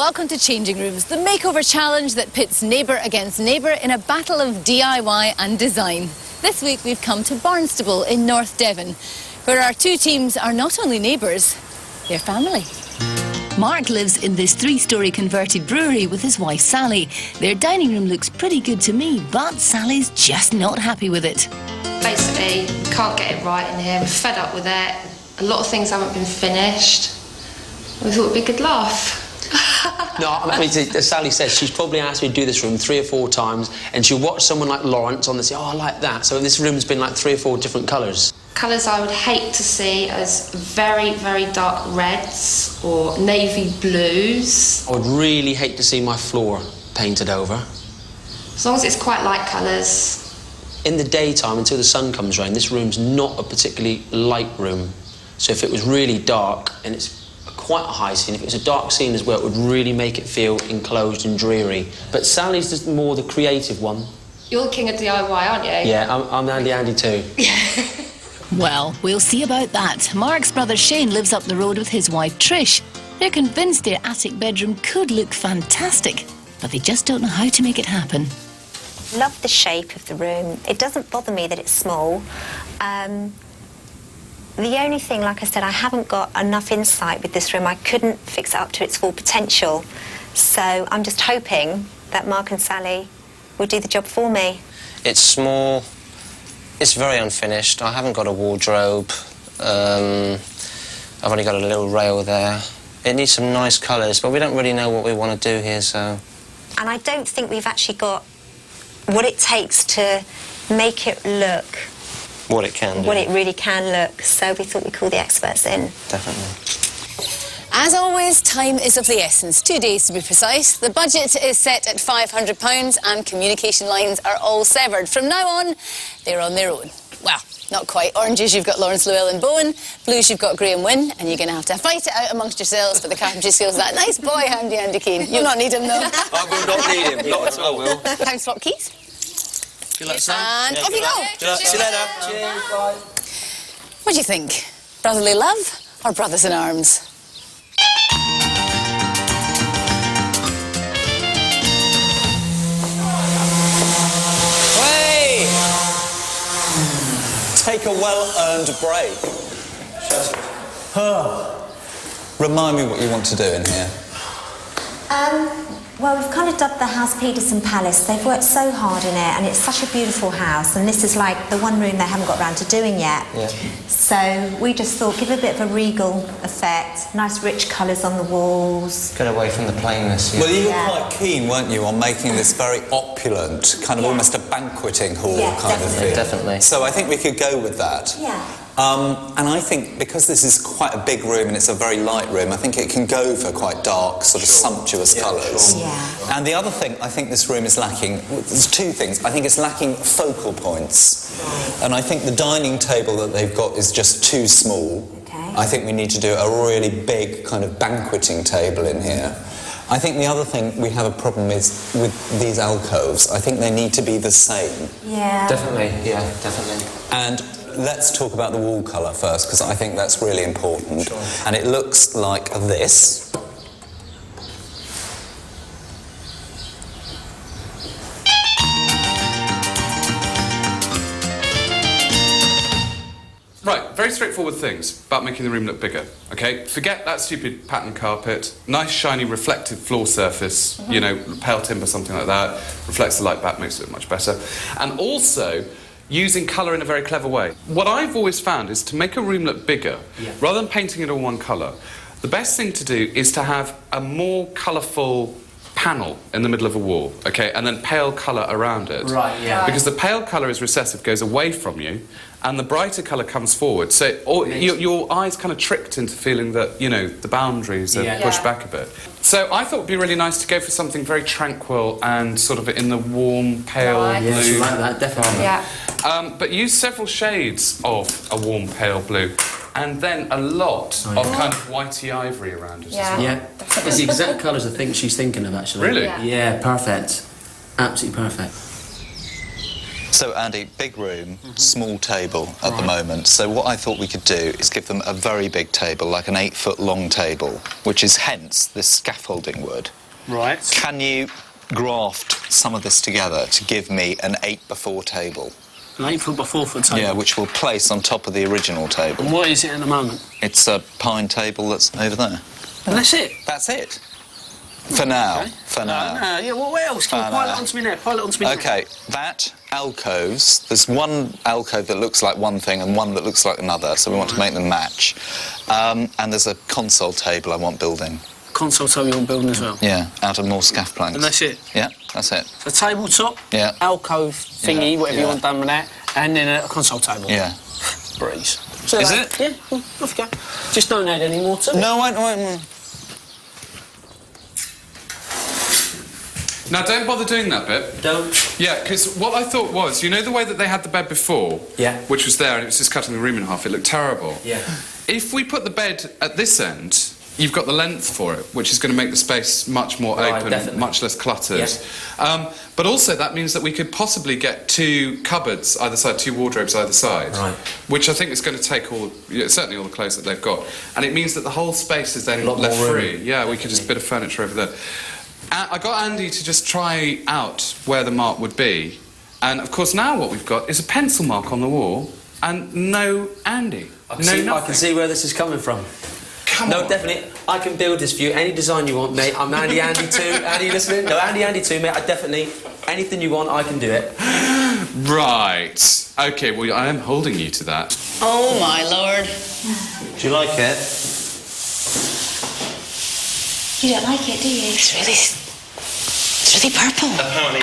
welcome to Changing Rooms, the makeover challenge that pits neighbour against neighbour in a battle of DIY and design. This week we've come to Barnstable in North Devon, where our two teams are not only neighbours, they're family. Mark lives in this three-storey converted brewery with his wife Sally. Their dining room looks pretty good to me, but Sally's just not happy with it. Basically, we can't get it right in here. We're fed up with it. A lot of things haven't been finished. We thought it'd be a good laugh. No, I mean, as Sally says, she's probably asked me to do this room 3 or 4 times, and she'll watch someone like Laurence on and say, oh, I like that. So this room's been like 3 or 4 different colours. Colours I would hate to see as very, very dark reds or navy blues. I would really hate to see my floor painted over. As long as it's quite light colours. In the daytime, until the sun comes round, this room's not a particularly light room. So if it was really dark, and it's quite a high scene, if it was a dark scene as well, it would really make it feel enclosed and dreary. But Sally's just more the creative one. You're the king of DIY, aren't you? Yeah, I'm Andy too. Well, we'll see about that. Mark's brother Shane lives up the road with his wife Trish. They're convinced their attic bedroom could look fantastic, but they just don't know how to make it happen. Love the shape of the room. It doesn't bother me that it's small. The only thing, like I said, I haven't got enough insight with this room. I couldn't fix it up to its full potential. So I'm just hoping that Mark and Sally will do the job for me. It's small. It's very unfinished. I haven't got a wardrobe. I've only got a little rail there. It needs some nice colours, but we don't really know what we want to do here, so... And I don't think we've actually got what it takes to make it look... What it can do. What it really can look. So we thought we'd call the experts in. Definitely. As always, time is of the essence. 2 days to be precise. The budget is set at £500 and communication lines are all severed. From now on, they're on their own. Well, not quite. Oranges, you've got Laurence, Llewellyn and Bowen. Blues, you've got Graham Wynne, and you're going to have to fight it out amongst yourselves for the carpentry skills of that nice boy, Andy Keane. You'll not need him, though. I will not need him. Not at all, Will. Time to swap keys. Good luck, And off you go. See you later. Cheers, bye. What do you think? Brotherly love or brothers in arms? Hey! Take a well-earned break. Remind me what you want to do in here. Well, we've kind of dubbed the house Peterson Palace. They've worked so hard in it, and it's such a beautiful house, and this is like the one room they haven't got around to doing yet. Yeah. So we just thought, give a bit of a regal effect, nice rich colours on the walls. Get away from the plainness. Yeah. Well, you were quite keen, weren't you, on making this very opulent, kind of almost a banqueting hall kind of thing. Definitely. So I think we could go with that. Yeah. And I think because this is quite a big room and it's a very light room, I think it can go for quite dark, sort of sumptuous colours. Sure. Yeah. And the other thing I think this room is lacking, there's 2 things. I think it's lacking focal points. And I think the dining table that they've got is just too small. Okay. I think we need to do a really big kind of banqueting table in here. I think the other thing we have a problem is with these alcoves. I think they need to be the same. Yeah. Definitely, yeah, definitely. And let's talk about the wall colour first, because I think that's really important. Sure. And it looks like this. Right, very straightforward things about making the room look bigger, okay? Forget that stupid pattern carpet, nice shiny reflective floor surface, you know, pale timber, something like that, reflects the light back, makes it look much better. And also, using colour in a very clever way. What I've always found is to make a room look bigger, rather than painting it all one colour, the best thing to do is to have a more colourful panel in the middle of a wall, okay, and then pale colour around it. Right, yeah. Because the pale colour is recessive, goes away from you, and the brighter colour comes forward. So your eyes kind of tricked into feeling that, you know, the boundaries are pushed back a bit. So I thought it would be really nice to go for something very tranquil and sort of in the warm, pale blue. Yeah, like that, definitely. Yeah. But use several shades of a warm, pale blue. And then a lot of kind of whitey ivory around it as well. Yeah, it's the exact colours I think she's thinking of, actually. Really? Yeah, perfect. Absolutely perfect. So, Andy, big room, small table at the moment. So what I thought we could do is give them a very big table, like an 8-foot long table, which is hence this scaffolding wood. Right. Can you graft some of this together to give me an 8x4 table? An 8-foot by 4-foot table? Yeah, which we'll place on top of the original table. And what is it at the moment? It's a pine table that's over there. And that's it? That's it. For now. Okay. For now. No, yeah, well, what else? Can you pile it onto me now? Pile it onto me now. OK, that, alcoves, there's one alcove that looks like one thing and one that looks like another, so we want to make them match. And there's a console table I want building. Console table you want building as well? Yeah, out of more scaff planks. And that's it? Yeah, that's it. So tabletop, Yeah. alcove thingy, Yeah, whatever you yeah. want done with that, and then a console table. Yeah. Breeze. So is it? Yeah, off you go. Just don't add any more to it. No, I Now, don't bother doing that bit. Don't. Yeah, because what I thought was, you know the way that they had the bed before? Yeah. Which was there and it was just cutting the room in half. It looked terrible. Yeah. If we put the bed at this end, you've got the length for it, which is going to make the space much more Right, open, definitely. much less cluttered. Yeah. But also that means that we could possibly get 2 cupboards either side, 2 wardrobes either side. Right. Which I think is going to take certainly all the clothes that they've got. And it means that the whole space is then lot left more room. free. Yeah, we could just a bit of furniture over there. I got Andy to just try out where the mark would be. And, of course, now what we've got is a pencil mark on the wall and no Andy. I can see where this is coming from. Come on. Definitely. I can build this for you. Any design you want, mate. I'm Andy too. Andy, listening? No, Andy too, mate. I definitely... Anything you want, I can do it. Right. OK, well, I am holding you to that. Oh, my lord. Do you like it? You don't like it, do you? It's really purple. Apparently.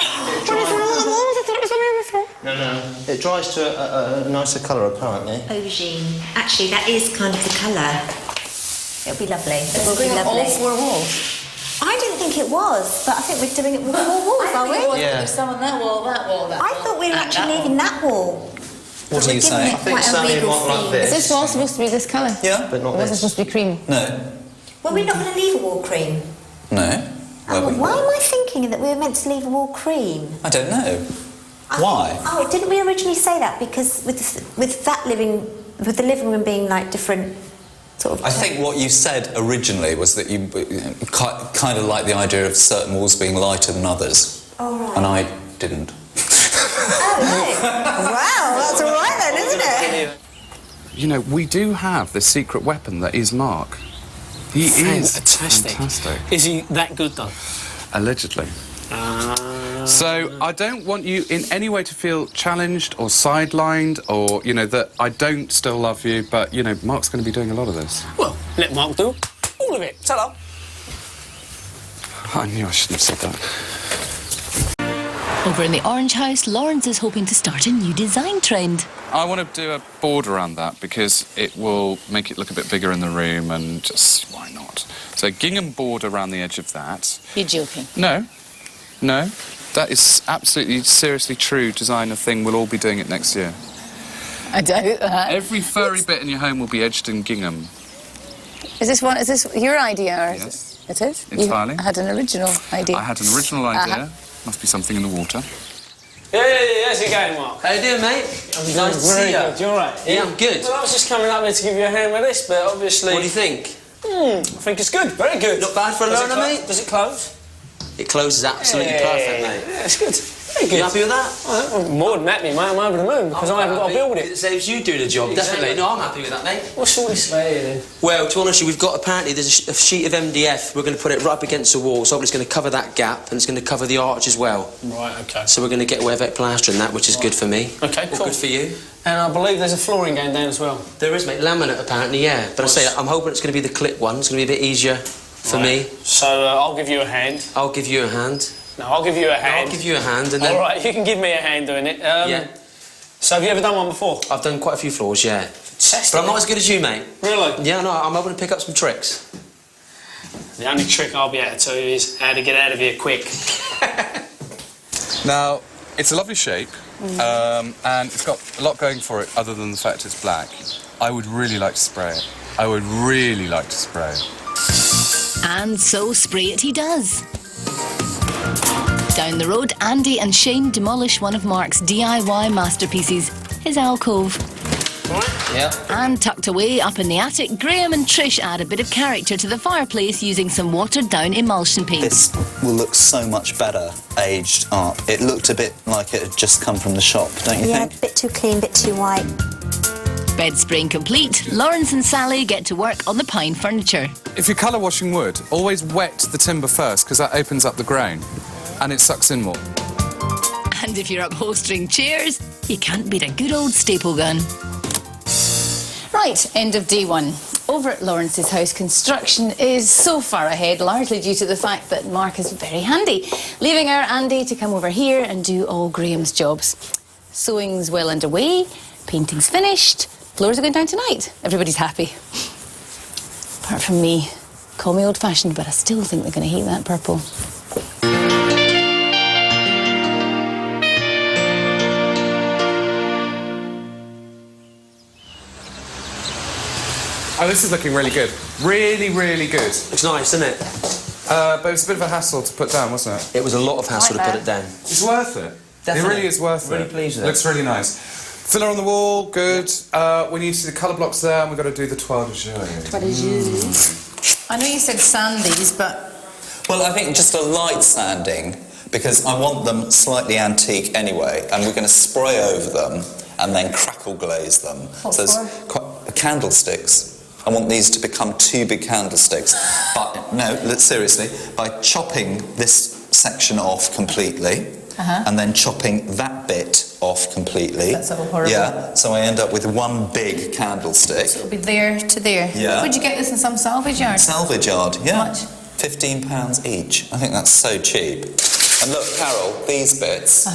No. It dries to a nicer colour, apparently. Aubergine. Actually, that is kind of the colour. It'll be lovely. It will be Bring up lovely. all 4 walls. I didn't think it was, but I think we're doing it with 4 walls, are we? Yeah. There's some on that wall, that wall, that I wall. thought we were and actually that leaving that wall. What are you saying? I think Sammy might like Is this. this wall supposed to be this colour? Yeah. But not Or was it this. supposed to be cream? No. Were we not going to leave a wall cream? No. Why am I thinking that we were meant to leave a wall cream? I don't know. Why? Oh, didn't we originally say that? Because with the living room being like different sort of... I think what you said originally was that you kind of like the idea of certain walls being lighter than others. Oh, right. And I didn't. Oh, no. Wow, that's all right then, isn't it? You know, we do have this secret weapon that is Mark. He is fantastic. Is he that good, though? Allegedly. So I don't want you in any way to feel challenged or sidelined or, you know, that I don't still love you, but, you know, Mark's going to be doing a lot of this. Well, let Mark do all of it. Tell her. I knew I shouldn't have said that. Over in the Orange House, Laurence is hoping to start a new design trend. I want to do a border around that because it will make it look a bit bigger in the room and just, why not? So gingham border around the edge of that. You're joking. No. That is absolutely, seriously true designer thing. We'll all be doing it next year. I doubt that. Every furry bit in your home will be edged in gingham. Is this your idea? Or Yes. It is? Entirely. You had an original idea. I had an original idea. Must be something in the water. Yeah, how's it going, Mark? How you doing, mate? Nice to see you. Good. You all right? Yeah, I'm good. Well, I was just coming up there to give you a hand with this, but obviously... What do you think? I think it's good. Very good. Not bad for a learner, mate? Does it close? It closes absolutely perfect, mate. Yeah, it's good. Very good. You happy with that? Well, more than happy, mate. I'm over the moon because I haven't got to build It it. saves you doing the job, definitely. No, I'm happy with that, mate. What's all this about here, then? Well, to be honest, we've got apparently there's a sheet of MDF. We're going to put it right up against the wall, so it's going to cover that gap and it's going to cover the arch as well. Right, OK. So we're going to get away with it plaster and that, which is good for me. OK, All cool. good for you. And I believe there's a flooring going down as well. There is, mate. Laminate, apparently, yeah. But I say, I'm hoping it's going to be the clip one. It's going to be a bit easier for me. So I'll give you a hand. I'll give you a hand. No, I'll give you a hand. I'll give you a hand and then... All right, you can give me a hand doing it. Yeah. So have you ever done one before? I've done quite a few floors, yeah. Fantastic. But I'm not as good as you, mate. Really? Yeah, no, I'm hoping to pick up some tricks. The only trick I'll be able to tell you is how to get out of here quick. Now, it's a lovely shape, and it's got a lot going for it other than the fact it's black. I would really like to spray it. I would really like to spray it. And so spray it he does. Down the road, Andy and Shane demolish one of Mark's DIY masterpieces, his alcove. Yeah. And tucked away up in the attic, Graham and Trish add a bit of character to the fireplace using some watered-down emulsion paint. This will look so much better aged up. It looked a bit like it had just come from the shop, don't you think? Yeah, a bit too clean, bit too white. Bed spraying complete, Laurence and Sally get to work on the pine furniture. If you're colour washing wood, always wet the timber first, because that opens up the grain and it sucks in more. And if you're upholstering chairs, you can't beat a good old staple gun. Right, end of day one. Over at Laurence's house, construction is so far ahead, largely due to the fact that Mark is very handy, leaving our Andy to come over here and do all Graham's jobs. Sewing's well underway, painting's finished, floors are going down tonight. Everybody's happy. Apart from me. Call me old-fashioned, but I still think they're going to hate that purple. Oh, this is looking really good. Really, really good. It's nice, isn't it? But it was a bit of a hassle to put down, wasn't it? It was a lot of hassle to put it down. It's worth it. Definitely. It really is worth it. Really pleased with it. Looks really nice. Filler on the wall, good. We need to see the colour blocks there, and we've got to do the toile de jour. I know you said sandies, but... Well, I think just a light sanding, because I want them slightly antique anyway, and we're going to spray over them and then crackle glaze them. What so for? there's candlesticks. I want these to become two big candlesticks. But, no, seriously, by chopping this section off completely, and then chopping that bit off completely. That's all horrible. Yeah, so I end up with one big candlestick. So it'll be there to there. Yeah. Would you get this in some salvage yard? Salvage yard, yeah. How much? £15 each. I think that's so cheap. And look, Carol, these bits,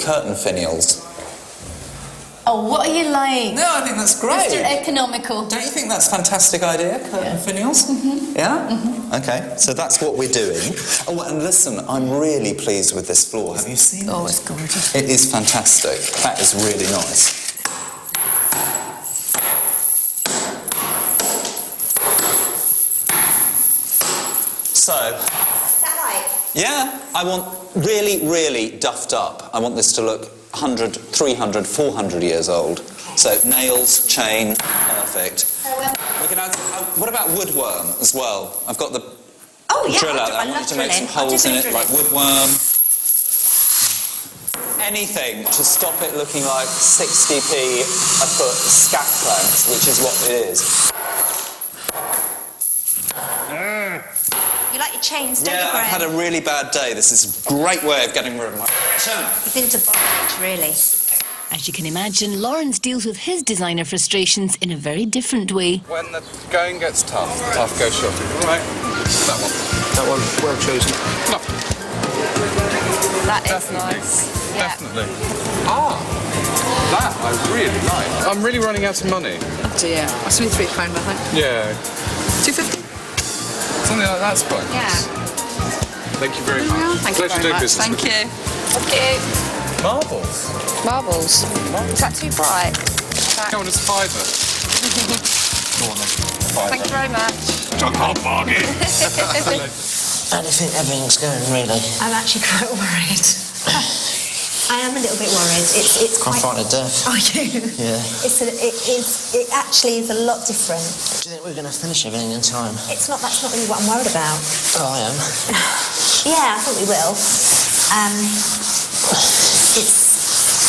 curtain finials. Oh, what are you like? No, I think that's great. Mr. Economical. Don't you think that's a fantastic idea, curtain finials? Yeah? Okay, so that's what we're doing. Oh, and listen, I'm really pleased with this floor. Have you seen it? Oh, it's gorgeous. It is fantastic. That is really nice. So... Is that right? Yeah, I want really, really duffed up. I want this to look 100, 300, 400 years old. So nails, chain, perfect. We can add, what about woodworm as well? I've got the drill out there. I want you to make some holes in it, like woodworm. Anything to stop it looking like 60p a foot scat planks, which is what it is. You like your chains, don't you, Yeah, Graham? I've had a really bad day. This is a great way of getting rid of my... He's into bondage, really. As you can imagine, Laurence deals with his designer frustrations in a very different way. When the going gets tough go shopping. All right. That one. That one, well chosen. No, That is nice. Yeah. definitely. That I really like. I'm really running out of money. Oh dear. That's only £3, I think. Yeah. £2.50. Something like that's quite nice. Yeah. Thank you very much. Thank you Pleasure very doing much. business Thank with you. Okay. Marbles. Marbles. Is that too bright? Go on, it's a fiver. Go on then. Fiver. Thank you very much. I can't bargain. How do you think everything's going, really? I'm actually quite worried. I am a little bit worried. It's I'm quite... frightened to death. Are you? Yeah. It actually is a lot different. Do you think we're going to finish everything in time? That's not really what I'm worried about. Oh, I am. Yeah, I think we will.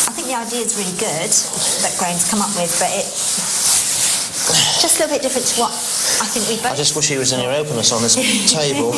I think the idea is really good that Graham's come up with, but it's just a little bit different to what I think we both... I just wish he was any openness on this table.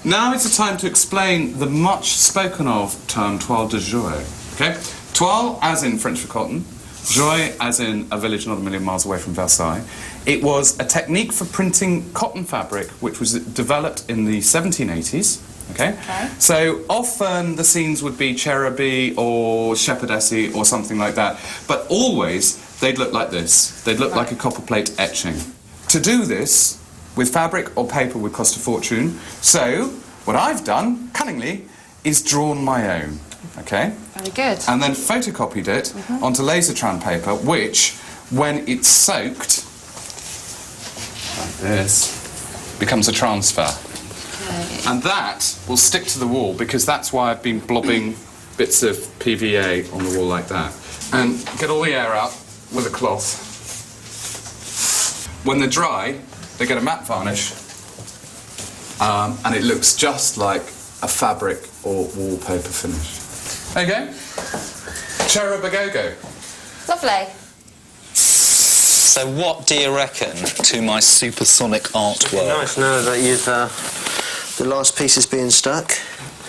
Now it's the time to explain the much spoken of term toile de jour. Okay? Toile as in French for cotton, jour as in a village not a million miles away from Versailles. It was a technique for printing cotton fabric which was developed in the 1780s. Okay? So often the scenes would be cherubim or shepherdessy or something like that, but always they'd look like this. They'd look like a copperplate etching. To do this with fabric or paper would cost a fortune, so what I've done, cunningly, is drawn my own, okay? Very good. And then photocopied it onto lasertran paper, which, when it's soaked, like this, becomes a transfer. Okay. And that will stick to the wall because that's why I've been blobbing bits of PVA on the wall like that. And get all the air out with a cloth. When they're dry, they get a matte varnish, and it looks just like a fabric or wallpaper finish. There you go. Cherub a go-go. Lovely. So what do you reckon to my supersonic artwork? Nice now that you've the last piece is being stuck.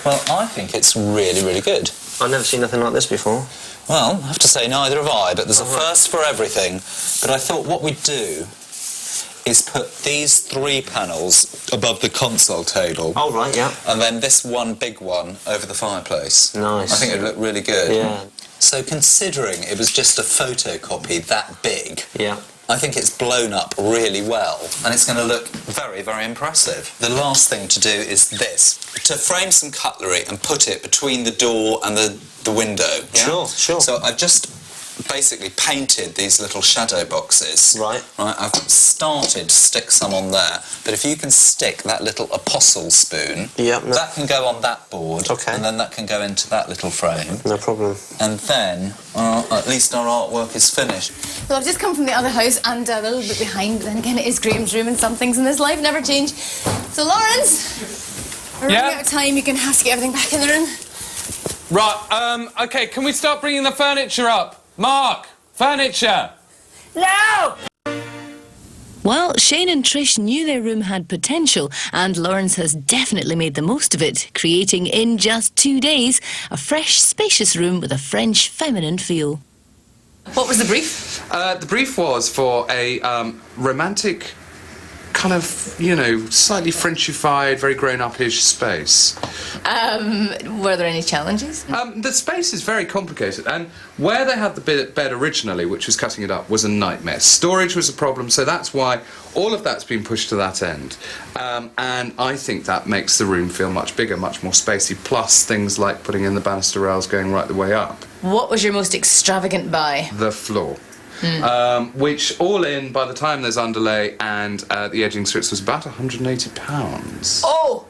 Well, I think it's really, really good. I've never seen nothing like this before. Well, I have to say neither have I, but there's a first for everything. But I thought what we'd do is put these 3 panels above the console table. Oh, right, yeah. And then this one big one over the fireplace. Nice. I think it'd look really good. Yeah. So considering it was just a photocopy that big, Yeah. I think it's blown up really well, and it's going to look very, very impressive. The last thing to do is this. To frame some cutlery and put it between the door and the window. Yeah? Sure, sure. So I've just basically painted these little shadow boxes. Right. I've started to stick some on there, but if you can stick that little apostle spoon, Yeah, no. that can go on that board, Okay. and then that can go into that little frame. No problem. And then, at least our artwork is finished. Well, I've just come from the other house and a little bit behind, but then again, it is Graham's room and some things in this life never change. So, Laurence, we're running out of time. You're going to have to get everything back in the room. Right, OK, can we start bringing the furniture up? Mark, furniture! No! Well, Shane and Trish knew their room had potential, and Laurence has definitely made the most of it, creating in just 2 days a fresh, spacious room with a French feminine feel. What was the brief? The brief was for a romantic, kind of, you know, slightly Frenchified, very grown-up-ish space. Were there any challenges? The space is very complicated, and where they had the bed originally, which was cutting it up, was a nightmare. Storage was a problem, so that's why all of that's been pushed to that end. And I think that makes the room feel much bigger, much more spacey, plus things like putting in the banister rails going right the way up. What was your most extravagant buy? The floor. Which, all in, by the time there's underlay and the edging strips, was about £180. Oh!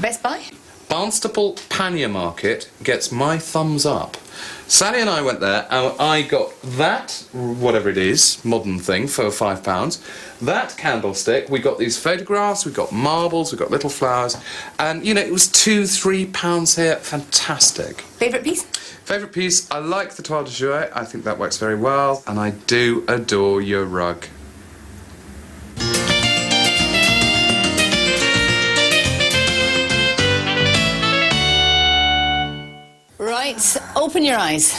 Best buy? Barnstaple Pannier Market gets my thumbs up. Sally and I went there, and I got that, whatever it is, modern thing, for £5. That candlestick, we got these photographs, we got marbles, we got little flowers, and, you know, it was £2–3 here. Fantastic. Favourite piece? Favourite piece, I like the Toile de Jouet. I think that works very well, and I do adore your rug. Right, open your eyes.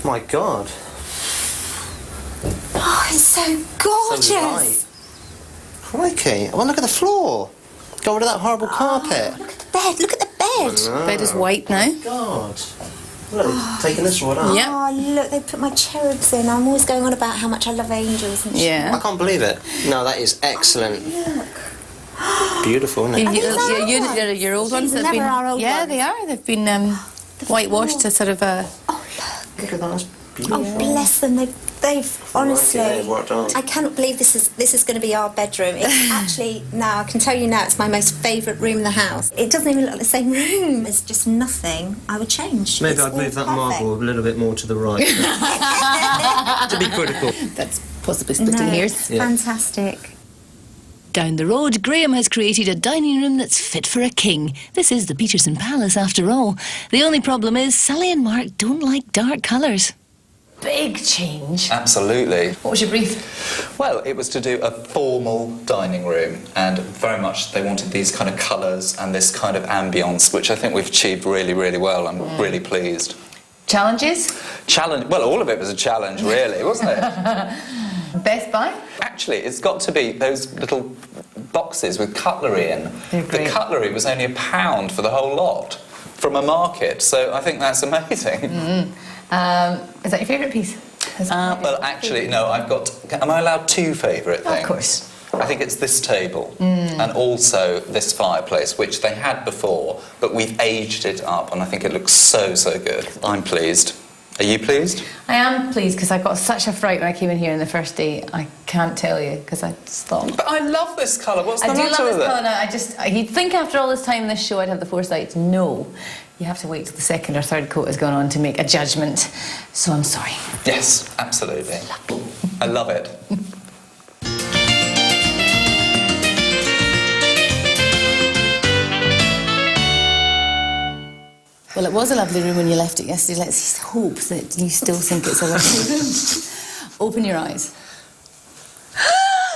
My God. Oh, it's so gorgeous. So light. Crikey. Well, look at the floor. Got rid of that horrible carpet. Look at the bed. Look at the bed. Bed is white now. God. Well, they've taken this one up. Yeah. Oh, look, they put my cherubs in. I'm always going on about how much I love angels and shit. I can't believe it. No, that is excellent. Look. Beautiful, isn't it? Your old ones These that have never been... our old yeah, ones. they are. They've been whitewashed to sort of... Look at that. That's beautiful. Oh, bless them. They've honestly. they've worked on. I cannot believe this is going to be our bedroom. It's actually now I can tell you now it's my most favourite room in the house. It doesn't even look like the same room. There's just nothing I would change. Maybe It's I'd all move that perfect. marble a little bit more to the right. To be critical. That's possibly splitting No, hairs. it's fantastic. Down the road, Graham has created a dining room that's fit for a king. This is the Peterson Palace, after all. The only problem is Sally and Mark don't like dark colours. Big change. Absolutely. What was your brief? Well, it was to do a formal dining room, and very much they wanted these kind of colours and this kind of ambience, which I think we've achieved really, really well. I'm really pleased. Challenges? Challenge? Well, all of it was a challenge, really, wasn't it? Best buy? Actually, it's got to be those little boxes with cutlery in. They're The great. cutlery was only £1 for the whole lot from a market, so I think that's amazing. Is that your favourite piece? Well, actually, no, I've got... Am I allowed 2 favourite things? Of course. I think it's this table and also this fireplace, which they had before, but we've aged it up, and I think it looks so, so good. I'm pleased. Are you pleased? I am pleased because I got such a fright when I came in here on the first day. I can't tell you because I just thought. But I love this colour. What's the I do matter love with this it? colour. You'd think after all this time in this show I'd have the foresight to know. You have to wait till the second or third coat has gone on to make a judgment. So I'm sorry. Yes, absolutely. I love it. Well, it was a lovely room when you left it yesterday. Let's hope that you still think it's a lovely room. Open your eyes.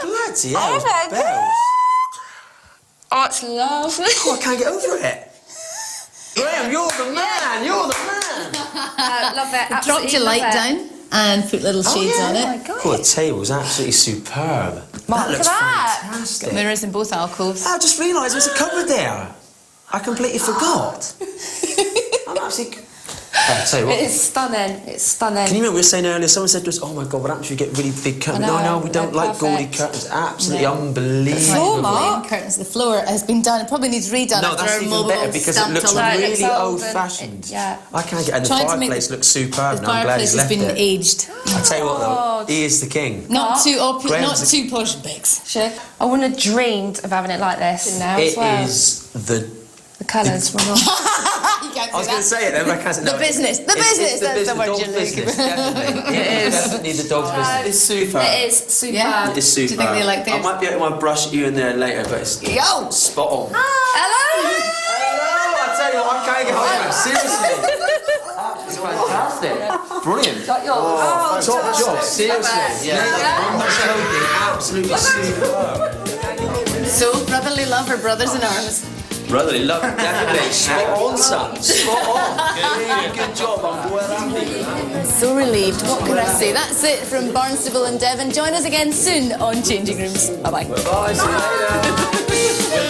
Bloody hell, bells. Oh, it's lovely. Oh, I can't get over it. Graham, you're the man, you're the man. Love it. Drop your light down and put little shades on it. Oh my God. Oh, the table's absolutely superb. Mark, That looks look at that. fantastic. Mirrors in both alcoves. I just realised there's a cupboard there. I completely forgot. I'm absolutely... I'll tell you what. It is stunning. It's stunning. Can you remember we were saying earlier, someone said to us, oh my God, what happens if you get really big curtains? I know, No, we don't they're like gaudy perfect. curtains. Absolutely No. unbelievable. floor, Mark. Curtains. The floor has been done. It probably needs redone. No, after that's our even mobile better because it stamped looks all over. It really looks old and old-fashioned. yeah. I can't get... And the Trying to make fireplace the- looks superb The now. I'm glad fireplace he's has left been it. aged. I tell you what, though, he is the king. Not too Graham's not a- too posh, Biggs. Sure. I wouldn't have dreamed of having it like this now as It well. is the... The colours were not. You can't I was going to say it then, but I can't say it. The No, business. The it's business. That's the word dog's you're looking business, for. definitely. It is. Definitely the dog's business. It's super. It is superb. Yeah. It's super. Do you think they like I theirs? might be able to brush at you in there later, but it's Yo! spot on. Hello. Hello! I tell you what, I can't get hold of it. Seriously. It's fantastic. Brilliant. Got yours. Oh, top job. Seriously. Yeah. Absolutely superb. So brotherly love or brothers in arms. Brotherly love, definitely. Spot on, son. Spot on. Really good job. I'm well happy with that. So relieved. What can I say? That's it from Barnstable and Devon. Join us again soon on Changing Rooms. Bye-bye. Bye. See you later.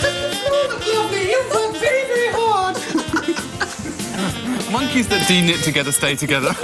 Monkeys that knit together stay together.